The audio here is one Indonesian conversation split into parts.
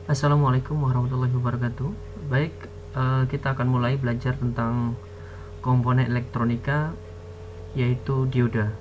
Assalamualaikum warahmatullahi wabarakatuh. Baik, kita akan mulai belajar tentang komponen elektronika, yaitu dioda.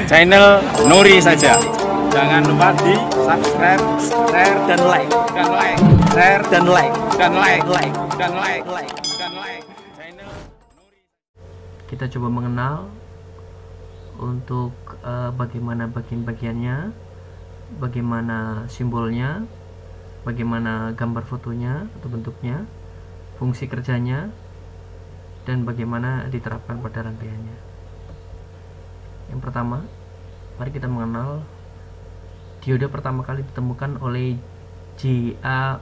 Channel Nuri saja. Jangan lupa di subscribe, share dan like, share dan like, Channel Nuri. Kita coba mengenal untuk bagaimana bagian-bagiannya, bagaimana simbolnya, bagaimana gambar fotonya atau bentuknya, fungsi kerjanya, dan bagaimana diterapkan pada rangkaiannya. Yang pertama, mari kita mengenal dioda pertama kali ditemukan oleh J.A.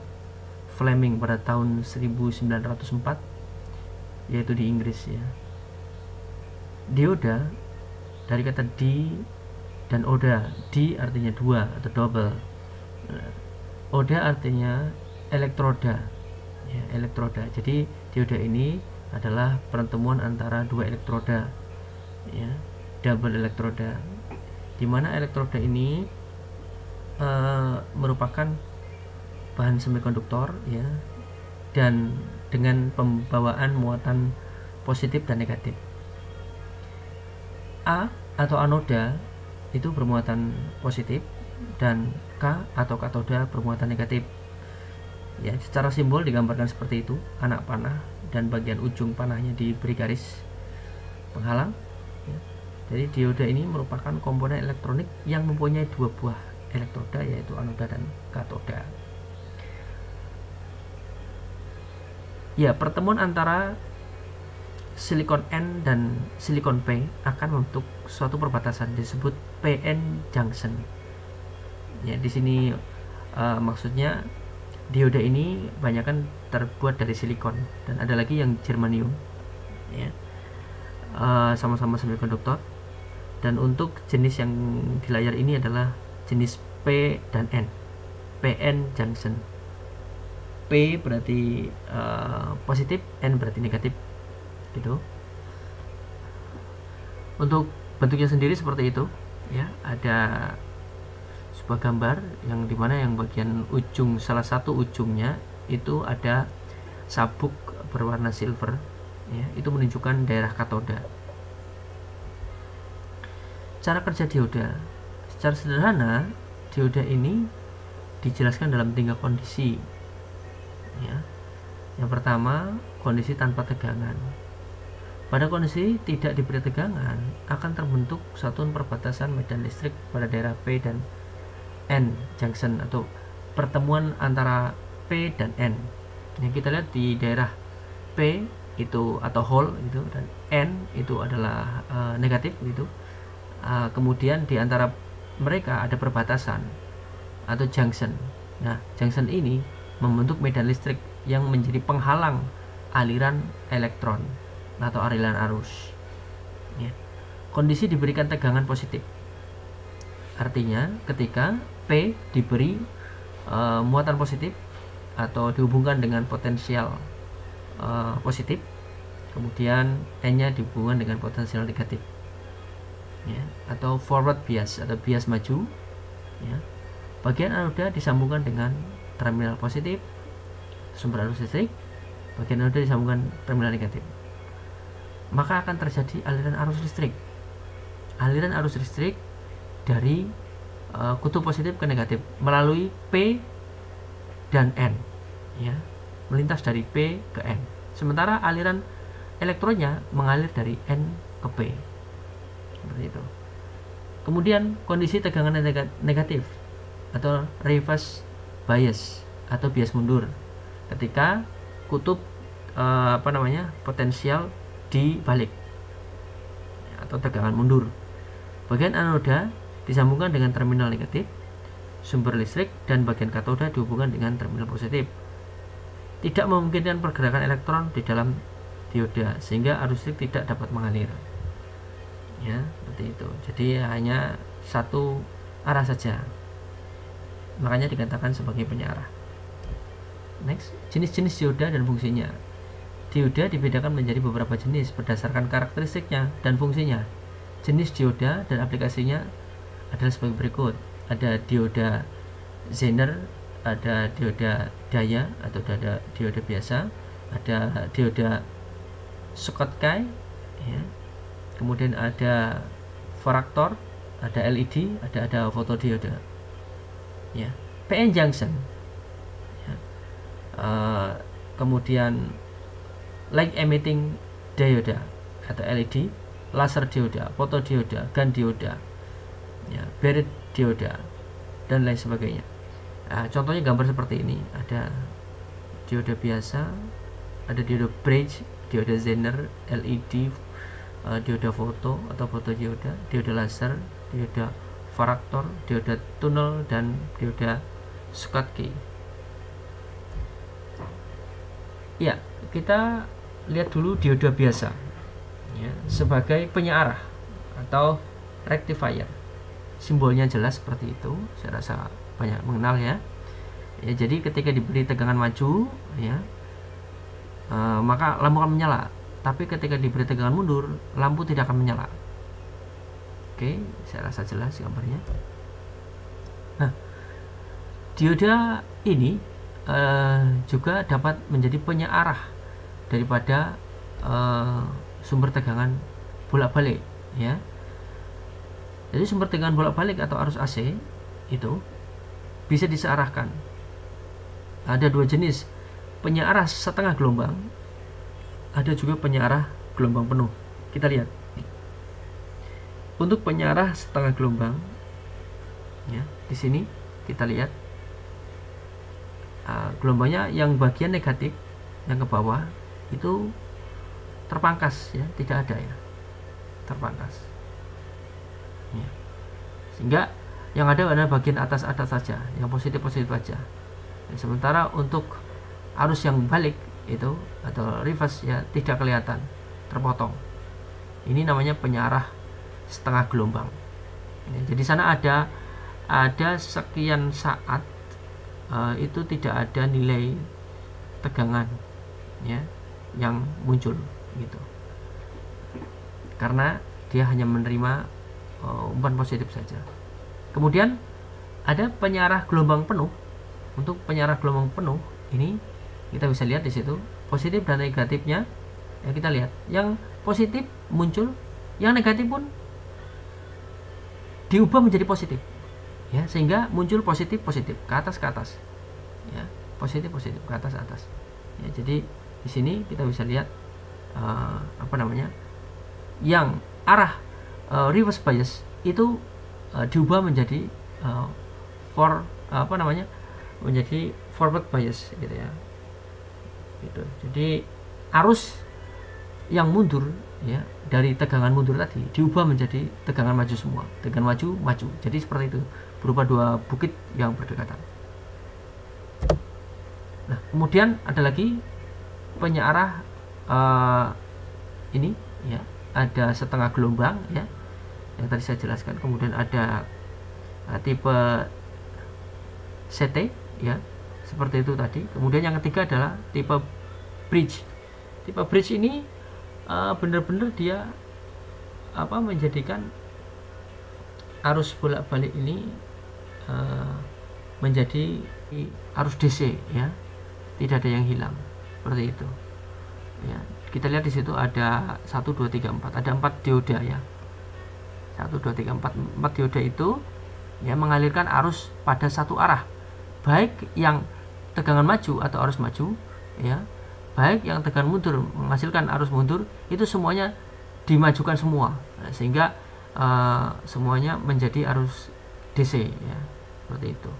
Fleming pada tahun 1904, yaitu di Inggris ya. Dioda dari kata di dan oda. Di artinya dua atau double. Oda artinya elektroda. Ya, elektroda. Jadi dioda ini adalah pertemuan antara dua elektroda. Ya, double elektroda. Di mana elektroda ini merupakan bahan semikonduktor ya, dan dengan pembawaan muatan positif dan negatif. A atau anoda itu bermuatan positif dan K atau katoda bermuatan negatif. Ya, secara simbol digambarkan seperti itu, anak panah dan bagian ujung panahnya diberi garis penghalang. Ya. Jadi dioda ini merupakan komponen elektronik yang mempunyai dua buah elektroda, yaitu anoda dan katoda. Ya, pertemuan antara silikon N dan silikon P akan membentuk suatu perbatasan disebut PN junction. Ya, di sini maksudnya dioda ini banyakkan terbuat dari silikon dan ada lagi yang germanium. Ya, sama-sama semikonduktor. Dan untuk jenis yang di layar ini adalah jenis P dan N, PN junction. P berarti positif, N berarti negatif gitu. Untuk bentuknya sendiri seperti itu ya, ada sebuah gambar yang dimana yang bagian ujung, salah satu ujungnya itu ada sabuk berwarna silver ya, itu menunjukkan daerah katoda. Cara kerja dioda secara sederhana, dioda ini dijelaskan dalam 3 kondisi ya. Yang pertama, kondisi tanpa tegangan. Pada kondisi tidak diberi tegangan akan terbentuk satuan perbatasan medan listrik pada daerah P dan N junction atau pertemuan antara P dan N. Yang kita lihat di daerah P itu atau hole itu, dan N itu adalah negatif gitu. Kemudian di antara mereka ada perbatasan atau junction. Nah, junction ini membentuk medan listrik yang menjadi penghalang aliran elektron atau aliran arus. Ya. Kondisi diberikan tegangan positif. Artinya ketika P diberi muatan positif atau dihubungkan dengan potensial positif, kemudian N-nya dihubungkan dengan potensial negatif. Ya, atau forward bias atau bias maju ya. Bagian anoda disambungkan dengan terminal positif sumber arus listrik, bagian anoda disambungkan terminal negatif, maka akan terjadi aliran arus listrik. Aliran arus listrik dari kutub positif ke negatif melalui P dan N ya, melintas dari P ke N, sementara aliran elektronnya mengalir dari N ke P. Seperti itu. Kemudian kondisi tegangan negatif atau reverse bias atau bias mundur ketika kutub potensial dibalik atau tegangan mundur. Bagian anoda disambungkan dengan terminal negatif, sumber listrik dan bagian katoda dihubungkan dengan terminal positif. Tidak memungkinkan pergerakan elektron di dalam dioda sehingga arus listrik tidak dapat mengalir. Ya, seperti itu. Jadi hanya satu arah saja. Makanya dikatakan sebagai penyarah. Next, jenis-jenis dioda dan fungsinya. Dioda dibedakan menjadi beberapa jenis berdasarkan karakteristiknya dan fungsinya. Jenis dioda dan aplikasinya adalah sebagai berikut. Ada dioda Zener, ada dioda daya atau dioda biasa, ada dioda Schottky, ya. Kemudian ada varaktor, ada LED, ada fotodioda. Ya, PN junction. Ya. Kemudian light emitting dioda atau LED, laser dioda, fotodioda, gun dioda, ya, barred dioda, dan lain sebagainya. Contohnya gambar seperti ini, ada dioda biasa, ada dioda bridge, dioda Zener, LED, dioda foto atau fotodioda, dioda laser, dioda varaktor, dioda tunnel, dan dioda Schottky. Ya, kita lihat dulu dioda biasa, ya, sebagai penyarah atau rectifier. Simbolnya jelas seperti itu, saya rasa banyak mengenal ya. Ya, jadi ketika diberi tegangan maju, ya, maka lampu akan menyala. Tapi ketika diberi tegangan mundur, lampu tidak akan menyala. Oke, saya rasa jelas gambarnya. Nah, dioda ini juga dapat menjadi penyarah daripada sumber tegangan bolak-balik, ya. Jadi sumber tegangan bolak-balik atau arus AC itu bisa disearahkan. Ada dua jenis, penyarah setengah gelombang, ada juga penyarah gelombang penuh. Kita lihat. Untuk penyarah setengah gelombang, ya, di sini kita lihat gelombangnya yang bagian negatif yang ke bawah itu terpangkas, ya, tidak ada, ya, terpangkas, ya. Sehingga yang ada adalah bagian atas saja, yang positif saja. Sementara untuk arus yang balik itu atau reverse, ya, tidak kelihatan, terpotong. Ini namanya penyarah setengah gelombang, ya. Jadi sana ada sekian saat itu tidak ada nilai tegangan, ya, yang muncul gitu, karena dia hanya menerima umpan positif saja. Kemudian ada penyarah gelombang penuh. Untuk penyarah gelombang penuh ini kita bisa lihat di situ positif dan negatifnya, ya, kita lihat yang positif muncul, yang negatif pun diubah menjadi positif, ya, sehingga muncul positif ke atas, ya, positif ke atas. Ya, jadi di sini kita bisa lihat yang arah reverse bias itu diubah menjadi menjadi forward bias, gitu ya. Gitu. Jadi arus yang mundur, ya, dari tegangan mundur tadi diubah menjadi tegangan maju semua, tegangan maju. Jadi seperti itu, berupa dua bukit yang berdekatan. Nah, kemudian ada lagi penyarah ini, ya, ada setengah gelombang, ya, yang tadi saya jelaskan. Kemudian ada tipe CT, ya, seperti itu tadi. Kemudian yang ketiga adalah tipe bridge. Tipe bridge ini benar-benar dia menjadikan arus bolak-balik ini menjadi arus DC, ya, tidak ada yang hilang, seperti itu, ya. Kita lihat di situ ada 1, 2, 3, 4, ada 4 dioda, ya, 1, 2, 3, 4 dioda itu, ya, mengalirkan arus pada satu arah, baik yang tegangan maju atau arus maju, ya, baik yang tegangan mundur menghasilkan arus mundur, itu semuanya dimajukan semua, nah, sehingga semuanya menjadi arus DC, ya, seperti itu,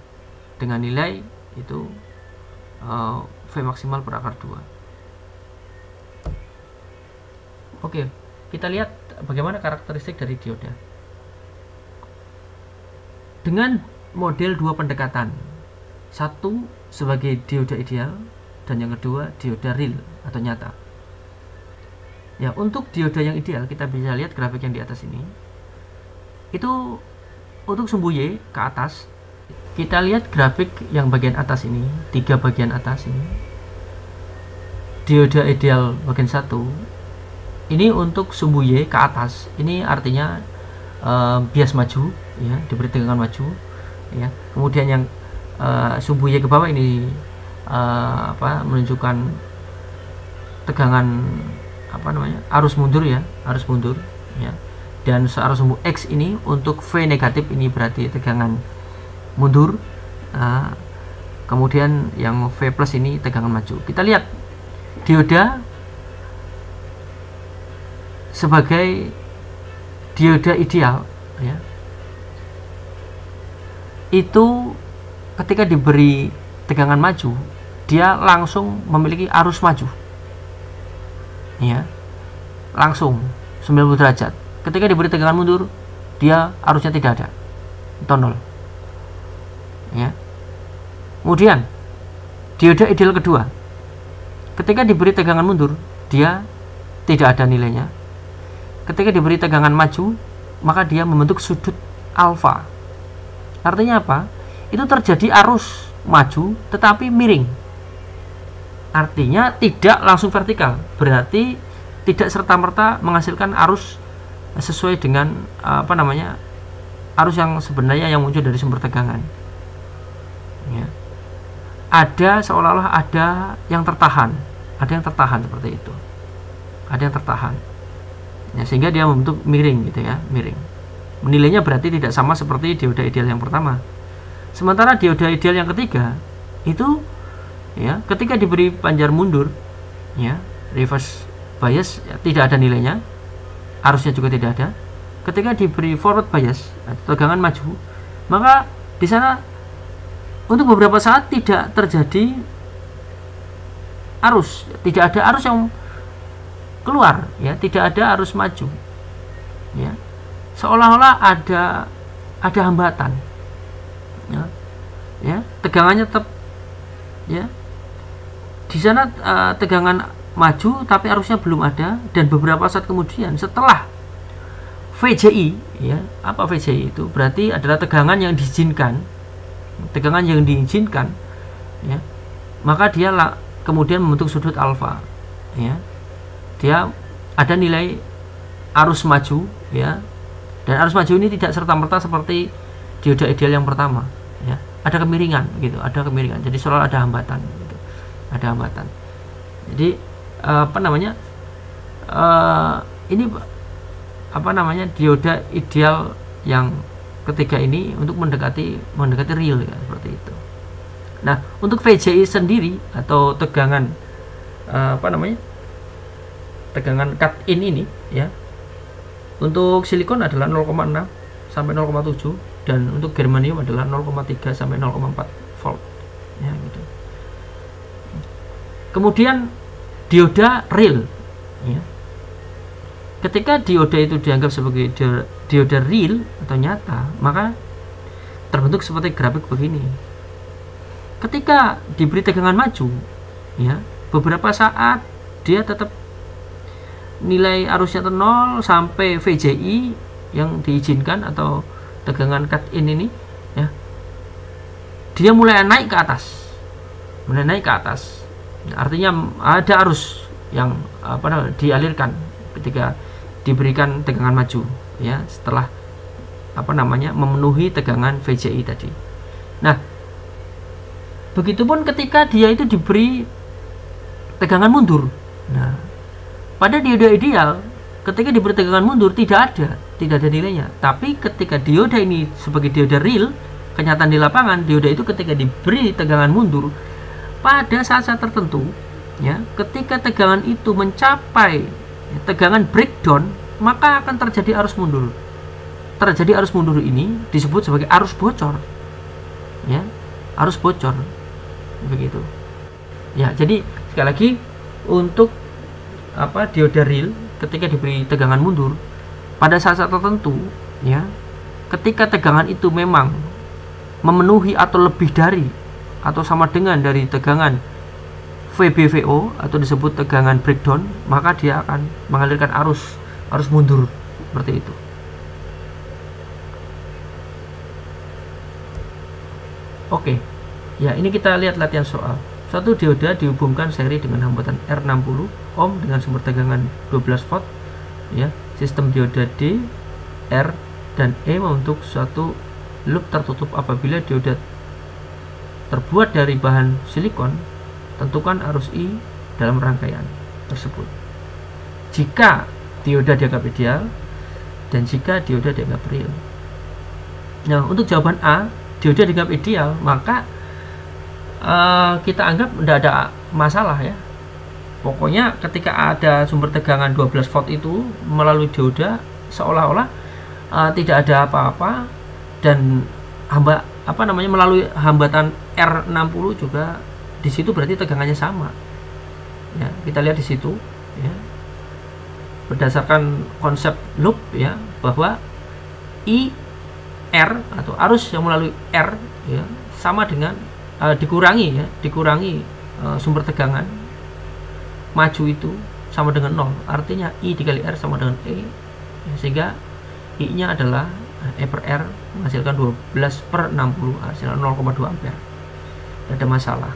dengan nilai itu V maksimal per akar 2. Oke, kita lihat bagaimana karakteristik dari dioda. Dengan model dua pendekatan. Satu sebagai dioda ideal dan yang kedua dioda real atau nyata. Ya, untuk dioda yang ideal kita bisa lihat grafik yang di atas ini. Itu untuk sumbu Y ke atas. Kita lihat grafik yang bagian atas ini, 3 bagian atas ini. Dioda ideal bagian 1. Ini untuk sumbu Y ke atas. Ini artinya bias maju, ya, diberi tegangan maju, ya. Kemudian yang sumbu Y ke bawah ini menunjukkan tegangan arus mundur, ya, arus mundur, ya. Dan arus sumbu X ini untuk V negatif, ini berarti tegangan mundur. Kemudian yang V plus ini tegangan maju. Kita lihat dioda sebagai dioda ideal, ya, itu ketika diberi tegangan maju dia langsung memiliki arus maju, ya, langsung 90 derajat. Ketika diberi tegangan mundur dia arusnya tidak ada, atau 0, ya. Kemudian dioda ideal kedua, ketika diberi tegangan mundur dia tidak ada nilainya. Ketika diberi tegangan maju maka dia membentuk sudut alfa. Artinya apa? Itu terjadi arus maju tetapi miring, artinya tidak langsung vertikal, berarti tidak serta-merta menghasilkan arus sesuai dengan arus yang sebenarnya yang muncul dari sumber tegangan, ya. Ada seolah-olah ada yang tertahan seperti itu, ada yang tertahan, ya, sehingga dia membentuk miring, gitu ya, miring. Nilainya berarti tidak sama seperti dioda ideal yang pertama. Sementara dioda ideal yang ketiga itu, ya, ketika diberi panjar mundur, ya, reverse bias, ya, tidak ada nilainya, arusnya juga tidak ada. Ketika diberi forward bias atau tegangan maju, maka di sana untuk beberapa saat tidak terjadi arus, tidak ada arus yang keluar, ya, tidak ada arus maju, ya, seolah-olah ada hambatan, ya, tegangannya tetap, ya, di sana tegangan maju tapi arusnya belum ada. Dan beberapa saat kemudian setelah VJI, ya, apa VJI itu berarti adalah tegangan yang diizinkan, ya, maka dia kemudian membentuk sudut alfa, ya, dia ada nilai arus maju, ya, dan arus maju ini tidak serta-merta seperti dioda ideal yang pertama, ya, ada kemiringan, gitu, ada kemiringan, jadi selalu ada hambatan, gitu, ada hambatan. Jadi ini dioda ideal yang ketiga ini untuk mendekati real, ya, seperti itu. Nah, untuk VJI sendiri atau tegangan tegangan cut in ini, ya, untuk silikon adalah 0,6 sampai 0,7 dan untuk germanium adalah 0,3 sampai 0,4 volt, ya, gitu. Kemudian dioda real, ya, ketika dioda itu dianggap sebagai dioda real atau nyata, maka terbentuk seperti grafik begini. Ketika diberi tegangan maju, ya, beberapa saat dia tetap nilai arusnya 0 sampai VJI yang diizinkan atau tegangan cut in ini, ya, dia mulai naik ke atas, artinya ada arus yang dialirkan ketika diberikan tegangan maju, ya, setelah memenuhi tegangan VJI tadi. Nah, begitupun ketika dia itu diberi tegangan mundur. Nah, pada dioda ideal ketika diberi tegangan mundur tidak ada nilainya. Tapi ketika dioda ini sebagai dioda real, kenyataan di lapangan, dioda itu ketika diberi tegangan mundur pada saat-saat tertentu, ya, ketika tegangan itu mencapai tegangan breakdown, maka akan terjadi arus mundur. Terjadi arus mundur ini disebut sebagai arus bocor, ya, arus bocor, begitu, ya. Jadi sekali lagi, untuk dioda real ketika diberi tegangan mundur pada saat-saat tertentu, ya, ketika tegangan itu memang memenuhi atau lebih dari atau sama dengan dari tegangan VBVO atau disebut tegangan breakdown, maka dia akan mengalirkan arus mundur seperti itu. Oke, ya ini kita lihat latihan soal. Suatu dioda dihubungkan seri dengan hambatan R60 ohm dengan sumber tegangan 12 volt. Ya, sistem dioda D, R, dan E membentuk suatu loop tertutup. Apabila dioda terbuat dari bahan silikon, tentukan arus I dalam rangkaian tersebut. Jika dioda dianggap ideal dan jika dioda dianggap real. Nah, untuk jawaban A, dioda dianggap ideal, maka kita anggap tidak ada masalah ya. Pokoknya ketika ada sumber tegangan 12 volt itu melalui dioda, seolah-olah tidak ada apa-apa, dan melalui hambatan R60 juga di situ berarti tegangannya sama. Ya, kita lihat di situ ya. Berdasarkan konsep loop ya, bahwa I R atau arus yang melalui R ya sama dengan dikurangi sumber tegangan maju itu sama dengan 0. Artinya I dikali R sama dengan E ya, sehingga I nya adalah E per R menghasilkan 12/60, hasilkan 0,2 ampere. Tidak ada masalah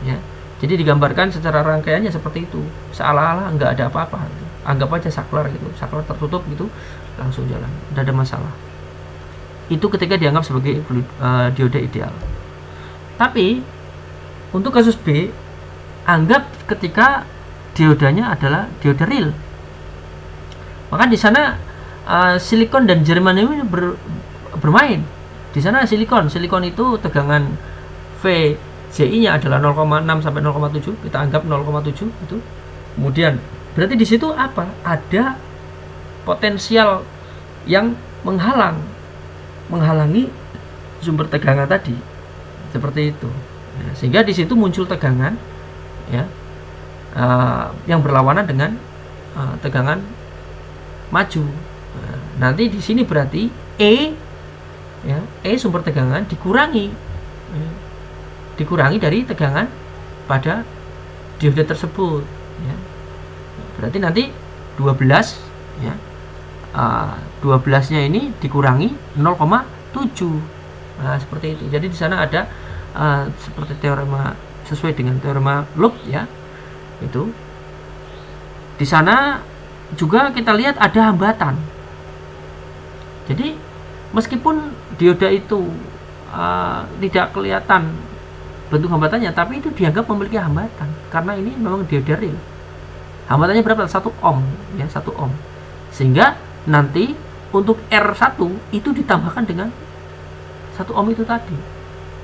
ya. Jadi digambarkan secara rangkaiannya seperti itu, seolah-olah nggak ada apa-apa gitu. Anggap aja saklar gitu, saklar tertutup gitu, langsung jalan, tidak ada masalah. Itu ketika dianggap sebagai dioda ideal. Tapi untuk kasus B, anggap ketika diodanya adalah dioda real, maka di sana silikon dan germanium ini bermain. Di sana silikon itu tegangan VJI-nya adalah 0,6 sampai 0,7, kita anggap 0,7 itu. Kemudian berarti di situ apa? Ada potensial yang menghalangi sumber tegangan tadi, seperti itu ya, sehingga di situ muncul tegangan ya yang berlawanan dengan tegangan maju. Nanti di sini berarti E sumber tegangan dikurangi dari tegangan pada dioda tersebut ya. Berarti nanti 12 ya, 12-nya ini dikurangi 0,7. Nah, seperti itu. Jadi di sana ada seperti teorema, sesuai dengan teorema loop ya. Itu. Di sana juga kita lihat ada hambatan. Jadi meskipun dioda itu tidak kelihatan bentuk hambatannya, tapi itu dianggap memiliki hambatan karena ini memang dioda real. Hambatannya berapa? 1 ohm ya, 1 ohm. Sehingga nanti untuk R1 itu ditambahkan dengan 1 ohm itu tadi.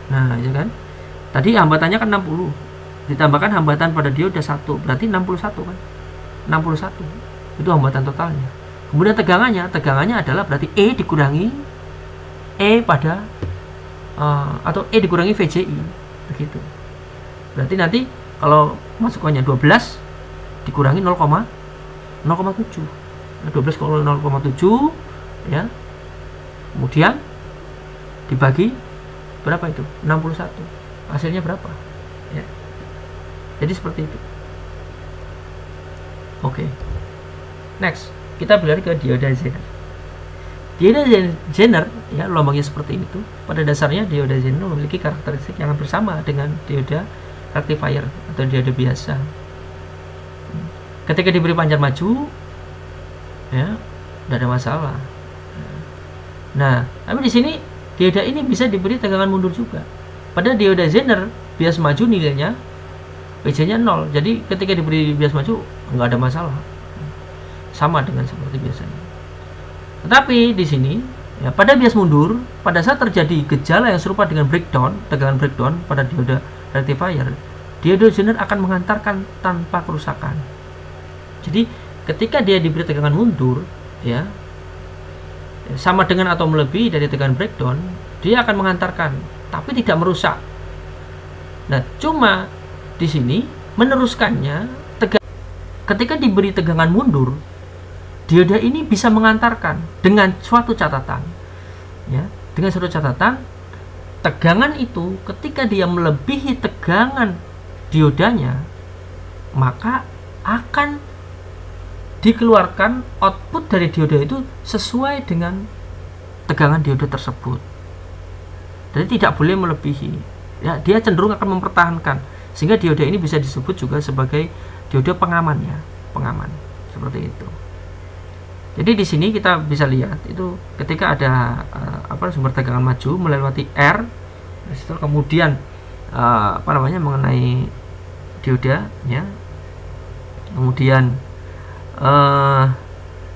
Nah, ya kan? Tadi hambatannya kan 60. Ditambahkan hambatan pada dioda 1, berarti 61 kan? 61. Itu hambatan totalnya. Kemudian tegangannya adalah berarti E dikurangi E pada atau E dikurangi VJI, begitu. Berarti nanti kalau masukannya 12 dikurangi 0,7. Nah, 12 kalau 0,7 ya. Kemudian dibagi berapa itu? 61. Hasilnya berapa? Ya. Jadi seperti itu. Oke. Next, kita beralih ke dioda Zener. Dioda Zener ya, lubangnya seperti itu. Pada dasarnya dioda Zener memiliki karakteristik yang hampir sama dengan dioda rectifier atau dioda biasa. Ketika diberi pancar maju ya, tidak ada masalah. Nah, tapi di sini dioda ini bisa diberi tegangan mundur juga. Pada dioda Zener bias maju nilainya VJ-nya 0. Jadi ketika diberi bias maju nggak ada masalah. Sama dengan seperti biasanya. Tetapi di sini ya, pada bias mundur, pada saat terjadi gejala yang serupa dengan breakdown, tegangan breakdown pada dioda rectifier, dioda Zener akan menghantarkan tanpa kerusakan. Jadi ketika dia diberi tegangan mundur ya, sama dengan atau melebihi dari tegangan breakdown, dia akan menghantarkan tapi tidak merusak. Nah, cuma di sini meneruskannya ketika diberi tegangan mundur, dioda ini bisa mengantarkan dengan suatu catatan ya, dengan suatu catatan tegangan itu ketika dia melebihi tegangan diodanya, maka akan dikeluarkan output dari dioda itu sesuai dengan tegangan dioda tersebut. Jadi tidak boleh melebihi. Ya, dia cenderung akan mempertahankan, sehingga dioda ini bisa disebut juga sebagai dioda pengaman, ya, pengaman, seperti itu. Jadi di sini kita bisa lihat itu ketika ada sumber tegangan maju melewati R resistor, kemudian mengenai dioda, ya, kemudian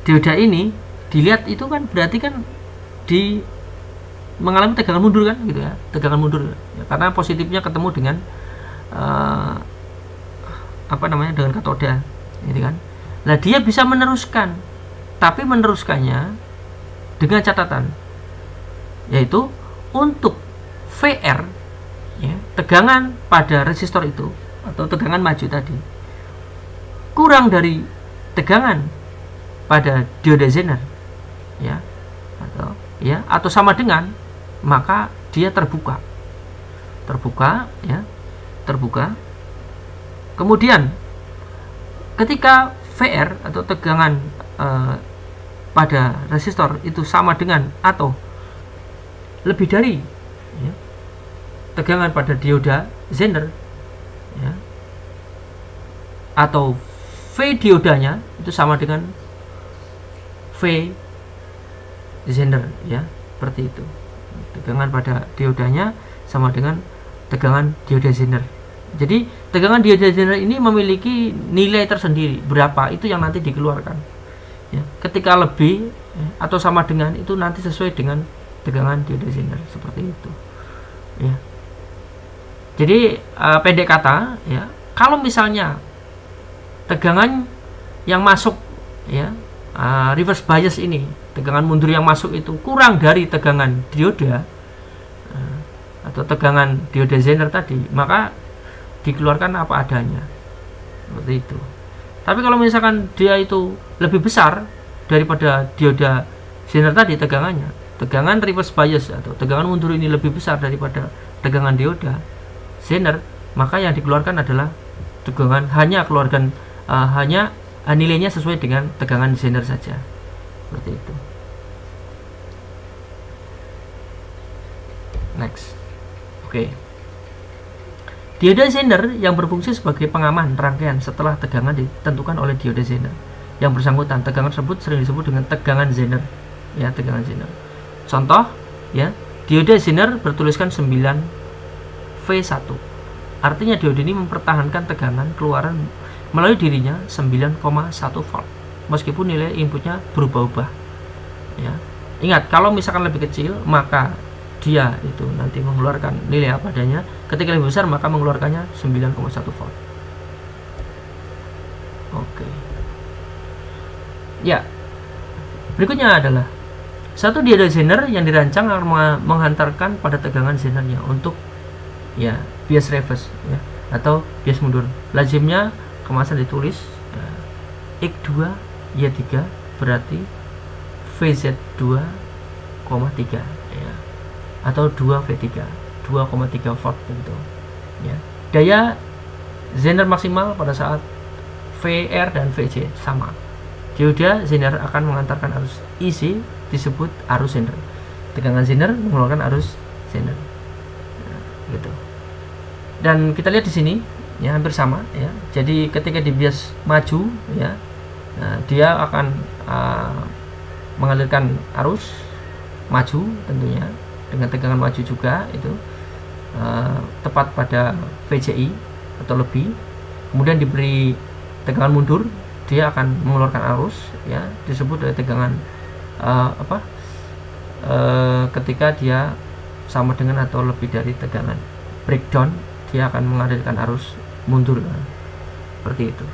dioda ini dilihat itu kan berarti kan mengalami tegangan mundur kan, gitu ya, tegangan mundur, ya, karena positifnya ketemu dengan dengan katoda, gitu kan. Nah, dia bisa meneruskan, tapi meneruskannya dengan catatan, yaitu untuk VR, ya, tegangan pada resistor itu atau tegangan maju tadi kurang dari tegangan pada dioda Zener, ya, atau sama dengan, maka dia terbuka, ya, terbuka. Kemudian ketika VR atau tegangan pada resistor itu sama dengan atau lebih dari, ya, tegangan pada dioda Zener, ya, atau V diodanya itu sama dengan V Zener, ya, seperti itu. Tegangan pada diodanya sama dengan tegangan dioda Zener. Jadi tegangan dioda Zener ini memiliki nilai tersendiri, berapa itu yang nanti dikeluarkan, ya. Ketika lebih, ya, atau sama dengan itu nanti sesuai dengan tegangan dioda Zener, seperti itu, ya. Jadi pendek kata, ya, kalau misalnya tegangan yang masuk, ya, reverse bias ini, tegangan mundur yang masuk itu kurang dari tegangan dioda atau tegangan dioda Zener tadi, maka dikeluarkan apa adanya, seperti itu. Tapi kalau misalkan dia itu lebih besar daripada dioda Zener tadi tegangannya, tegangan reverse bias atau tegangan mundur ini lebih besar daripada tegangan dioda Zener, maka yang dikeluarkan adalah tegangan hanya nilainya sesuai dengan tegangan Zener saja, seperti itu. Next, oke. Dioda Zener yang berfungsi sebagai pengaman rangkaian setelah tegangan ditentukan oleh dioda Zener yang bersangkutan. Tegangan tersebut sering disebut dengan tegangan Zener, ya, tegangan Zener. Contoh, ya, dioda Zener bertuliskan 9V1. Artinya dioda ini mempertahankan tegangan keluaran melalui dirinya 9,1 volt meskipun nilai inputnya berubah-ubah, ya. Ingat, kalau misalkan lebih kecil maka dia itu nanti mengeluarkan nilai apa adanya, ketika lebih besar maka mengeluarkannya 9,1 volt. Oke. Ya, berikutnya adalah satu dioda Zener yang dirancang menghantarkan pada tegangan Zenernya untuk, ya, bias reverse, ya, atau bias mundur. Lazimnya kemasan ditulis X2 Y3 berarti VZ2,3, ya, atau 2V3 2,3 volt begitu, ya. Daya Zener maksimal pada saat VR dan VC sama. Dioda Zener akan mengantarkan arus IC disebut arus Zener. Tegangan Zener mengeluarkan arus Zener, nah, gitu. Dan kita lihat di sini, ya, hampir sama, ya. Jadi ketika di bias maju, ya, nah, dia akan mengalirkan arus maju tentunya dengan tegangan maju juga itu tepat pada VCI atau lebih. Kemudian diberi tegangan mundur, dia akan mengeluarkan arus, ya, disebut dari tegangan ketika dia sama dengan atau lebih dari tegangan breakdown, dia akan mengalirkan arus mundur, seperti itu,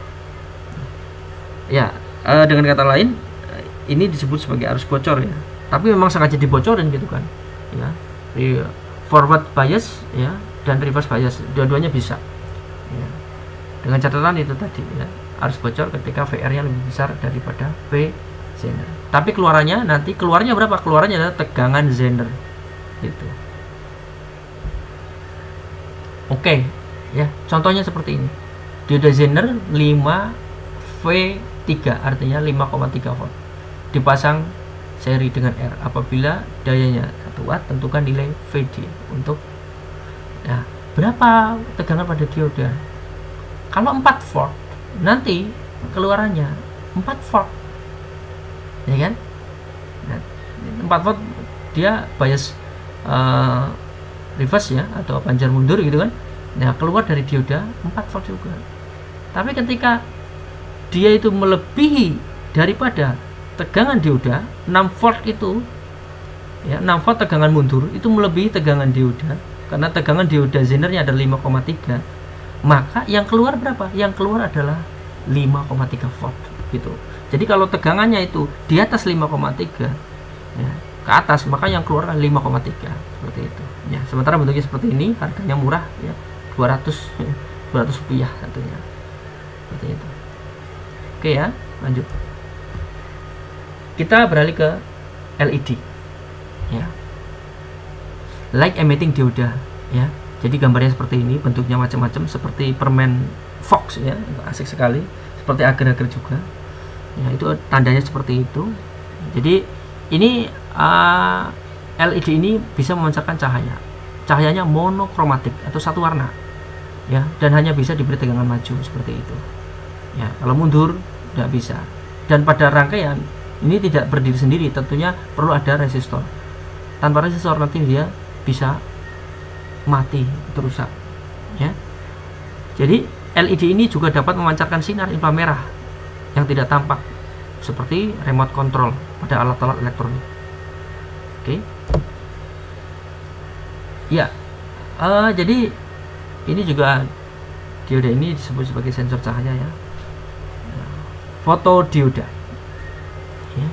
ya. Dengan kata lain, ini disebut sebagai arus bocor, ya, tapi memang sengaja dibocorin gitu kan, ya. Forward bias, ya, dan reverse bias dua-duanya bisa, ya, dengan catatan itu tadi, ya, arus bocor ketika VR nya lebih besar daripada V Zener. Tapi keluarnya berapa? Keluarnya adalah tegangan Zener, gitu. Oke, ya. Contohnya seperti ini. Dioda Zener 5V3 artinya 5,3 volt. Dipasang seri dengan R. Apabila dayanya 1 watt, tentukan nilai VD untuk berapa tegangan pada dioda. Kalau 4 volt, nanti keluarannya 4 volt. Ya kan? Nah, 4 volt dia bias reverse ya, atau panjar mundur gitu kan. Nah, keluar dari dioda 4 volt juga. Tapi ketika dia itu melebihi daripada tegangan dioda 6 volt itu ya, 6 volt tegangan mundur itu melebihi tegangan dioda, karena tegangan dioda Zenernya ada 5,3, maka yang keluar berapa? Yang keluar adalah 5,3 volt gitu. Jadi kalau tegangannya itu di atas 5,3 ya, ke atas, maka yang keluar 5,3 seperti itu ya. Sementara bentuknya seperti ini, harganya murah ya, 200 rupiah satunya seperti itu. Oke ya, lanjut. Kita beralih ke LED ya, light emitting dioda ya. Jadi gambarnya seperti ini, bentuknya macam-macam seperti permen Fox ya, asik sekali, seperti agar-agar juga ya, itu tandanya seperti itu. Jadi ini LED ini bisa memancarkan cahaya. Cahayanya monokromatik atau satu warna ya, dan hanya bisa diberi tegangan maju seperti itu ya. Kalau mundur tidak bisa. Dan pada rangkaian ini tidak berdiri sendiri, tentunya perlu ada resistor. Tanpa resistor nanti dia bisa mati, rusak ya. Jadi LED ini juga dapat memancarkan sinar inframerah yang tidak tampak seperti remote control pada alat-alat elektronik. Oke. Ya, jadi ini juga dioda ini disebut sebagai sensor cahaya ya. Fotodioda. Ya.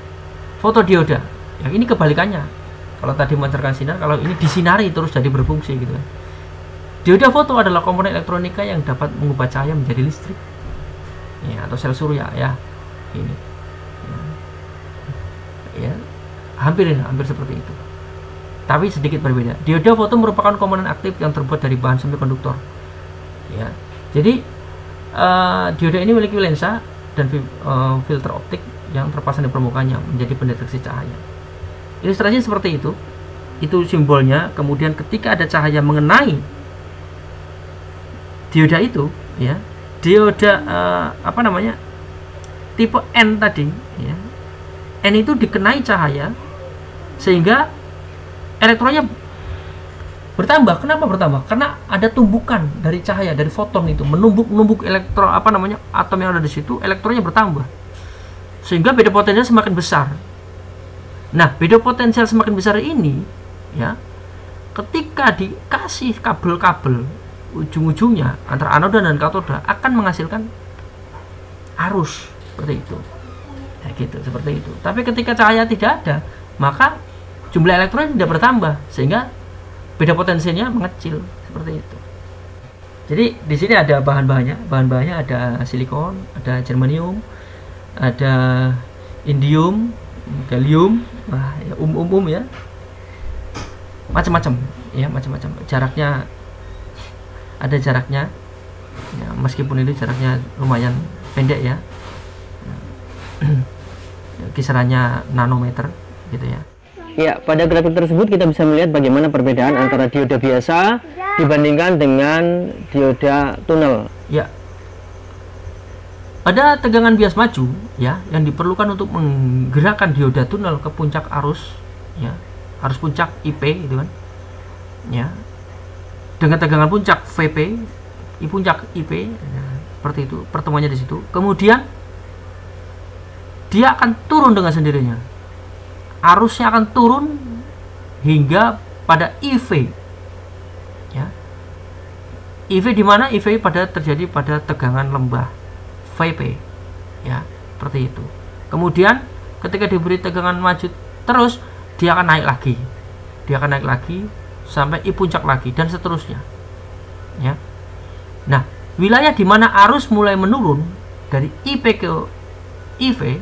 Fotodioda. Ya, ini kebalikannya. Kalau tadi memancarkan sinar, kalau ini disinari terus jadi berfungsi gitu kan. Dioda foto adalah komponen elektronika yang dapat mengubah cahaya menjadi listrik. Ya, atau sel surya ya. Ini. Ya. Hampir seperti itu. Tapi sedikit berbeda. Dioda foto merupakan komponen aktif yang terbuat dari bahan semikonduktor. Ya. Jadi dioda ini memiliki lensa dan filter optik yang terpasang di permukaannya menjadi pendeteksi cahaya. Ilustrasinya seperti itu. Itu simbolnya. Kemudian ketika ada cahaya mengenai dioda itu, ya, dioda tipe N tadi, ya, N itu dikenai cahaya sehingga elektronnya bertambah. Kenapa bertambah? Karena ada tumbukan dari cahaya, dari foton itu menumbuk elektron atom yang ada di situ, elektronnya bertambah sehingga beda potensial semakin besar. Nah, beda potensial semakin besar ini ya, ketika dikasih kabel-kabel ujung-ujungnya antara anoda dan katoda akan menghasilkan arus seperti itu. Ya gitu, seperti itu. Tapi ketika cahaya tidak ada, maka jumlah elektron tidak bertambah sehingga beda potensinya mengecil seperti itu. Jadi di sini ada bahan-bahannya. Bahan-bahannya ada silikon, ada germanium, ada indium, gallium, ya, ya. Macam-macam ya, macam-macam. Jaraknya ada jaraknya. Ya, meskipun itu jaraknya lumayan pendek ya. Kisarannya nanometer gitu ya. Ya, pada grafik tersebut kita bisa melihat bagaimana perbedaan antara dioda biasa dibandingkan dengan dioda tunnel. Ya. Pada tegangan bias maju ya, yang diperlukan untuk menggerakkan dioda tunnel ke puncak arus ya, arus puncak IP gitu kan. Ya. Dengan tegangan puncak VP, puncak IP ya, seperti itu, pertemuannya di situ. Kemudian dia akan turun dengan sendirinya. Arusnya akan turun hingga pada IV. Ya. IV di mana? IV terjadi pada tegangan lembah VP. Ya, seperti itu. Kemudian ketika diberi tegangan maju terus, dia akan naik lagi. Dia akan naik lagi sampai I puncak lagi dan seterusnya. Ya. Nah, wilayah di mana arus mulai menurun dari IP ke IV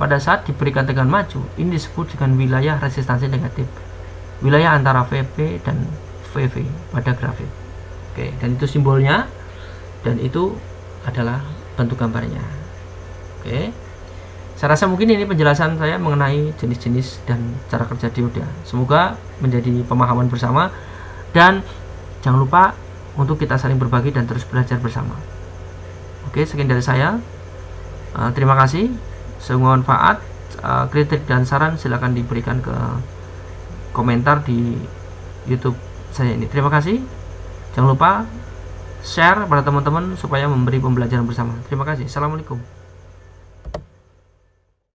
pada saat diberikan tegangan maju, ini disebut dengan wilayah resistansi negatif, wilayah antara VP dan VV pada grafik Oke, dan itu simbolnya, dan itu adalah bentuk gambarnya. Oke, saya rasa mungkin ini penjelasan saya mengenai jenis-jenis dan cara kerja dioda. Semoga menjadi pemahaman bersama, dan jangan lupa untuk kita saling berbagi dan terus belajar bersama. Oke, sekian dari saya. Terima kasih. Semoga manfaat. Kritik dan saran silakan diberikan ke komentar di YouTube saya ini. Terima kasih. Jangan lupa share pada teman-teman supaya memberi pembelajaran bersama. Terima kasih. Assalamualaikum.